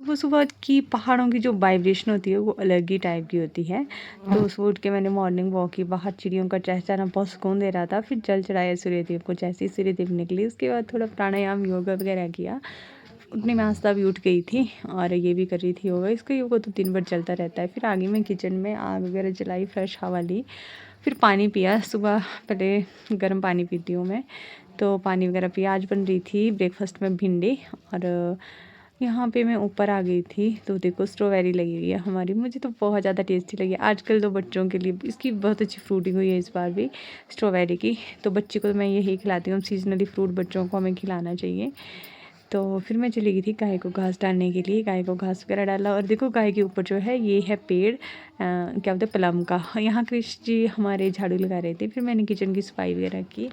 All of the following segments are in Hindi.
वो सुबह की पहाड़ों की जो वाइब्रेशन होती है वो अलग ही टाइप की होती है। तो सुबह उठ के मैंने मॉर्निंग वॉक की, बाहर चिड़ियों का चहचहाना बहुत सुकून दे रहा था। फिर जल चढ़ाया सूर्यदेव को, जैसे ही सूर्यदेव निकली उसके बाद थोड़ा प्राणायाम योगा वगैरह किया। उतने में आस्था भी उठ गई थी और ये भी कर रही थी योगा। इसका योगा तो दिन भर चलता रहता है। फिर आगे मैं किचन में आग वगैरह जलाई, फ्रेश हवा ली, फिर पानी पिया। सुबह पहले गर्म पानी पीती हूँ मैं, तो पानी वगैरह पिया। आज बन रही थी ब्रेकफास्ट में भिंडी, और यहाँ पे मैं ऊपर आ गई थी तो देखो स्ट्रॉबेरी लगी हुई है हमारी। मुझे तो बहुत ज़्यादा टेस्टी लगी। आजकल तो बच्चों के लिए इसकी बहुत अच्छी फ्रूटिंग हुई है इस बार भी स्ट्रॉबेरी की। तो बच्चे को तो मैं यही खिलाती हूँ, सीजनली फ्रूट बच्चों को हमें खिलाना चाहिए। तो फिर मैं चली गई थी गाय को घास डालने के लिए। गाय को घास वगैरह डाला, और देखो गाय के ऊपर जो है ये है पेड़, क्या बोलते हैं, प्लम का। यहाँ कृष्ण जी हमारे झाड़ू लगा रहे थे। फिर मैंने किचन की सफाई वगैरह की,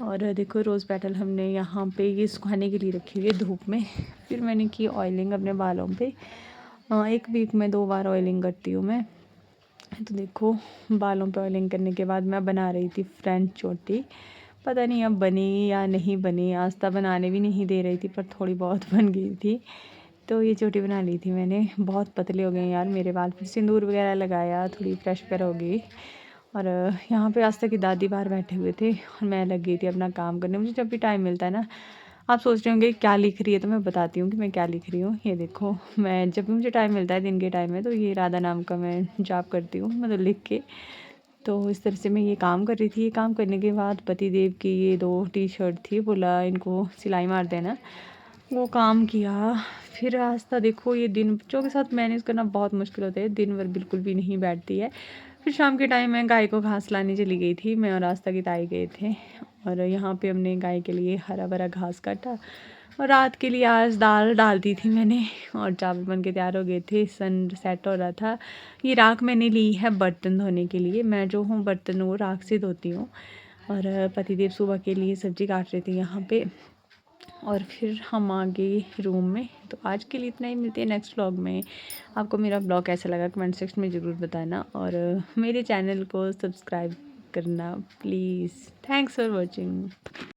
और देखो रोज़ पेटल हमने यहाँ पे ये सुखाने के लिए रखी हुई है धूप में। फिर मैंने की ऑयलिंग अपने बालों पे। एक वीक में 2 बार ऑयलिंग करती हूँ मैं। तो देखो बालों पे ऑयलिंग करने के बाद मैं बना रही थी फ्रेंच चोटी। पता नहीं अब बनी या नहीं बनी, आस्था बनाने भी नहीं दे रही थी पर थोड़ी बहुत बन गई थी। तो ये चोटी बना ली थी मैंने। बहुत पतले हो गए यार मेरे बाल। फिर सिंदूर वगैरह लगाया, थोड़ी फ्रेश वगैरह हो गई। और यहाँ पे आस्था की दादी बाहर बैठे हुए थे और मैं लग गई थी अपना काम करने। मुझे जब भी टाइम मिलता है ना, आप सोच रहे होंगे क्या लिख रही है, तो मैं बताती हूँ कि मैं क्या लिख रही हूँ। ये देखो, मैं जब भी मुझे टाइम मिलता है दिन के टाइम में, तो ये राधा नाम का मैं जाप करती हूँ, मतलब लिख के। तो इस तरह से मैं ये काम कर रही थी। ये काम करने के बाद पति देव की ये 2 टी-शर्ट थी, बोला इनको सिलाई मार देना, वो काम किया। फिर आस्था देखो ये दिन बच्चों के साथ मैनेज करना बहुत मुश्किल होता है, दिन भर बिल्कुल भी नहीं बैठती है। फिर शाम के टाइम मैं गाय को घास लाने चली गई थी। मैं और आस्था की ताई गए थे, और यहाँ पे हमने गाय के लिए हरा भरा घास काटा। और रात के लिए आज दाल डाल दी थी मैंने, और चावल बन के तैयार हो गए थे। सन सेट हो रहा था। ये राख मैंने ली है बर्तन धोने के लिए। मैं जो हूँ बर्तन वो राख से धोती हूँ। और पतिदेव सुबह के लिए सब्ज़ी काट रहे थे यहाँ पे। और फिर हम आ गए रूम में। तो आज के लिए इतना ही, मिलते हैं नेक्स्ट व्लॉग में। आपको मेरा ब्लॉग कैसा लगा कमेंट सेक्शन में ज़रूर बताना, और मेरे चैनल को सब्सक्राइब करना प्लीज़। Thanks for watching.